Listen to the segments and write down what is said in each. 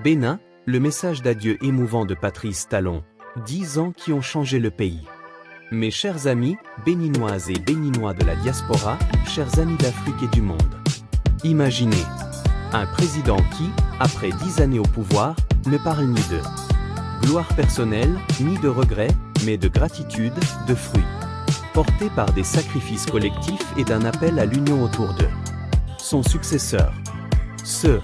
Bénin, le message d'adieu émouvant de Patrice Talon, 10 ans qui ont changé le pays. Mes chers amis, béninoises et béninois de la diaspora, chers amis d'Afrique et du monde. Imaginez un président qui, après 10 années au pouvoir, ne parle ni de gloire personnelle, ni de regrets, mais de gratitude, de fruits, portés par des sacrifices collectifs et d'un appel à l'union autour d'eux. Son successeur. Ce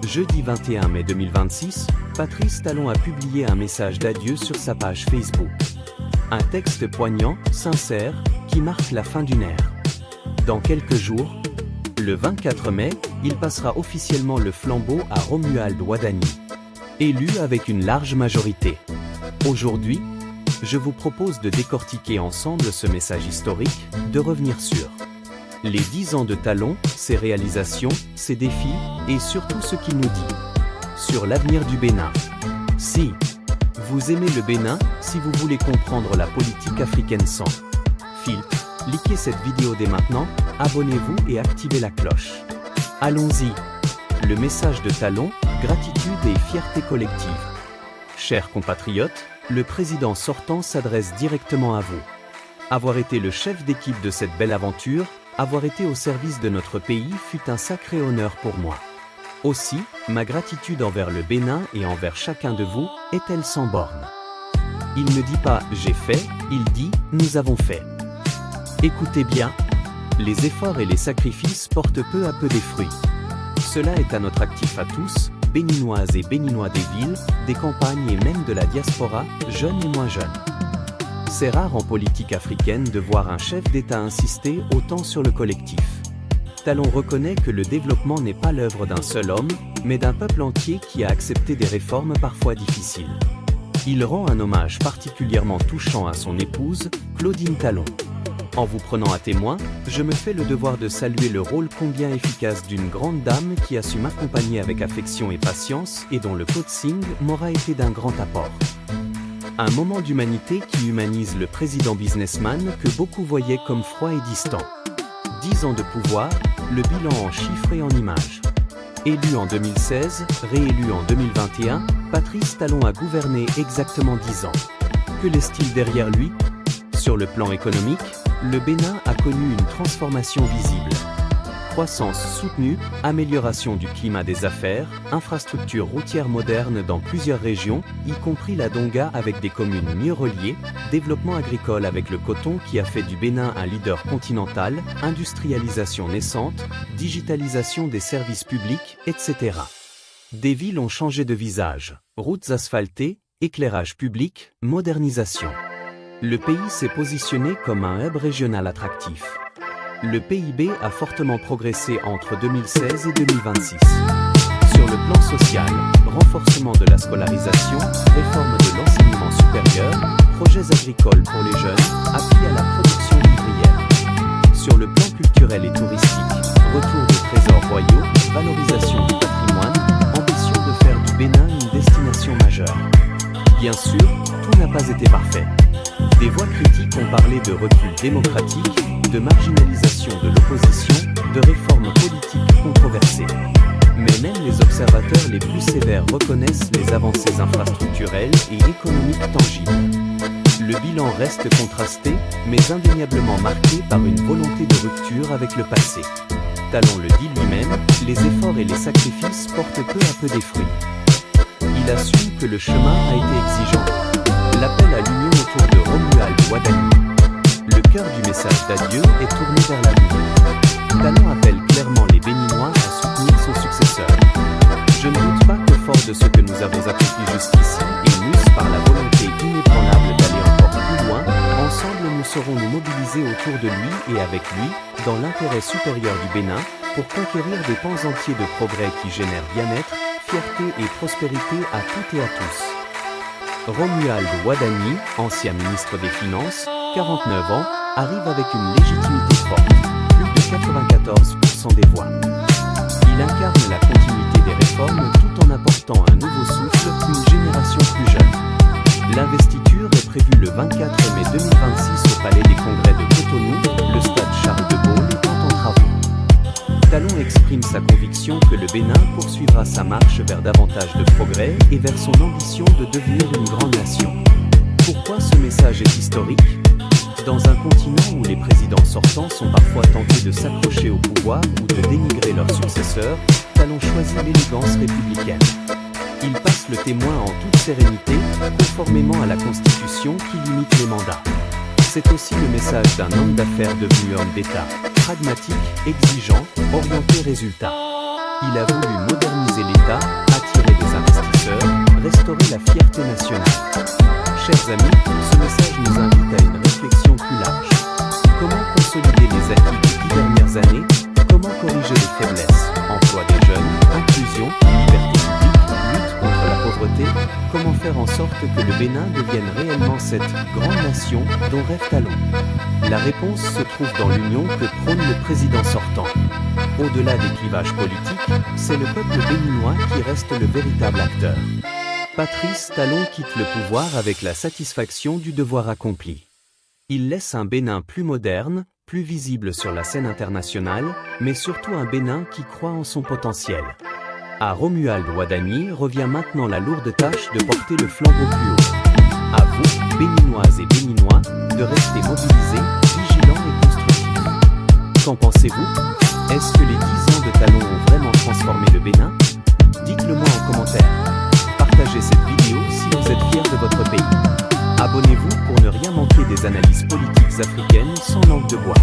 jeudi 21 mai 2026, Patrice Talon a publié un message d'adieu sur sa page Facebook. Un texte poignant, sincère, qui marque la fin d'une ère. Dans quelques jours, le 24 mai, il passera officiellement le flambeau à Romuald Wadani, élu avec une large majorité. Aujourd'hui, je vous propose de décortiquer ensemble ce message historique, de revenir sur les 10 ans de Talon, ses réalisations, ses défis, et surtout ce qu'il nous dit sur l'avenir du Bénin. Si vous aimez le Bénin, si vous voulez comprendre la politique africaine sans filtre, likez cette vidéo dès maintenant, abonnez-vous et activez la cloche. Allons-y. Le message de Talon, gratitude et fierté collective. Chers compatriotes, le président sortant s'adresse directement à vous. Avoir été le chef d'équipe de cette belle aventure, avoir été au service de notre pays fut un sacré honneur pour moi. Aussi, ma gratitude envers le Bénin et envers chacun de vous est-elle sans borne. Il ne dit pas « j'ai fait », il dit « nous avons fait ». Écoutez bien, les efforts et les sacrifices portent peu à peu des fruits. Cela est à notre actif à tous, béninoises et béninois des villes, des campagnes et même de la diaspora, jeunes et moins jeunes. C'est rare en politique africaine de voir un chef d'État insister autant sur le collectif. Talon reconnaît que le développement n'est pas l'œuvre d'un seul homme, mais d'un peuple entier qui a accepté des réformes parfois difficiles. Il rend un hommage particulièrement touchant à son épouse, Claudine Talon. En vous prenant à témoin, je me fais le devoir de saluer le rôle combien efficace d'une grande dame qui a su m'accompagner avec affection et patience et dont le coaching m'aura été d'un grand apport. Un moment d'humanité qui humanise le président businessman que beaucoup voyaient comme froid et distant. 10 ans de pouvoir, le bilan en chiffres et en images. Élu en 2016, réélu en 2021, Patrice Talon a gouverné exactement 10 ans. Que laisse-t-il derrière lui? Sur le plan économique, le Bénin a connu une transformation visible. Croissance soutenue, amélioration du climat des affaires, infrastructures routières modernes dans plusieurs régions, y compris la Donga avec des communes mieux reliées, développement agricole avec le coton qui a fait du Bénin un leader continental, industrialisation naissante, digitalisation des services publics, etc. Des villes ont changé de visage, routes asphaltées, éclairage public, modernisation. Le pays s'est positionné comme un hub régional attractif. Le PIB a fortement progressé entre 2016 et 2026. Sur le plan social, renforcement de la scolarisation, réforme de l'enseignement supérieur, projets agricoles pour les jeunes, appui à la production vivrière. Sur le plan culturel et touristique, retour de trésors royaux, valorisation du patrimoine, ambition de faire du Bénin une destination majeure. Bien sûr, tout n'a pas été parfait. Des voix critiques ont parlé de recul démocratique, de marginalisation de l'opposition, de réformes politiques controversées. Mais même les observateurs les plus sévères reconnaissent les avancées infrastructurelles et économiques tangibles. Le bilan reste contrasté, mais indéniablement marqué par une volonté de rupture avec le passé. Talon le dit lui-même, les efforts et les sacrifices portent peu à peu des fruits. Il assume que le chemin a été exigeant. L'appel à l'union autour de Romuald Wadani. Le cœur du message d'adieu est tourné vers l'avenir. Talon appelle clairement les Béninois à soutenir son successeur. Je ne doute pas que fort de ce que nous avons accompli jusqu'ici et mus par la volonté inébranlable d'aller encore plus loin, ensemble nous saurons nous mobiliser autour de lui et avec lui, dans l'intérêt supérieur du Bénin, pour conquérir des pans entiers de progrès qui génèrent bien-être, fierté et prospérité à toutes et à tous. Romuald Wadani, ancien ministre des Finances, 49 ans, arrive avec une légitimité forte, plus de 94% des voix. Il incarne la continuité des réformes tout en apportant un nouveau souffle, une génération plus jeune. L'investiture est prévue le 24 mai 2026 au Palais des Congrès de Cotonou, le stade Charles de Gaulle étant en travaux. Talon exprime sa conviction que le Bénin poursuivra accélérera sa marche vers davantage de progrès et vers son ambition de devenir une grande nation. Pourquoi ce message est historique ? Dans un continent où les présidents sortants sont parfois tentés de s'accrocher au pouvoir ou de dénigrer leurs successeurs, Talon choisit l'élégance républicaine. Il passe le témoin en toute sérénité, conformément à la Constitution qui limite les mandats. C'est aussi le message d'un homme d'affaires devenu homme d'État, pragmatique, exigeant, orienté résultat. Il a voulu moderniser l'État, attirer des investisseurs, restaurer la fierté nationale. Chers amis, ce message nous invite à une réflexion plus large. Comment consolider les acquis des 10 dernières années? Comment corriger les faiblesses? Emploi des jeunes, inclusion, liberté publique, lutte contre la pauvreté. Comment faire en sorte que le Bénin devienne réellement cette grande nation dont rêve Talon? La réponse se trouve dans l'union que prône le président sortant. Au-delà des clivages politiques, c'est le peuple béninois qui reste le véritable acteur. Patrice Talon quitte le pouvoir avec la satisfaction du devoir accompli. Il laisse un Bénin plus moderne, plus visible sur la scène internationale, mais surtout un Bénin qui croit en son potentiel. À Romuald Wadani revient maintenant la lourde tâche de porter le flambeau plus haut. À vous, Béninoises et Béninois, de rester mobilisés, vigilants et constructifs. Qu'en pensez-vous? Est-ce que les 10 ans de Talon ont vraiment transformé le Bénin? Dites-le moi en commentaire. Partagez cette vidéo si vous êtes fiers de votre pays. Abonnez-vous pour ne rien manquer des analyses politiques africaines sans langue de bois.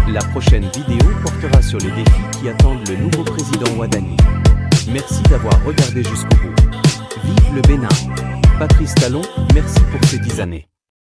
La prochaine vidéo portera sur les défis qui attendent le nouveau président Wadani. Merci d'avoir regardé jusqu'au bout. Vive le Bénin! Patrice Talon, merci pour ces 10 années.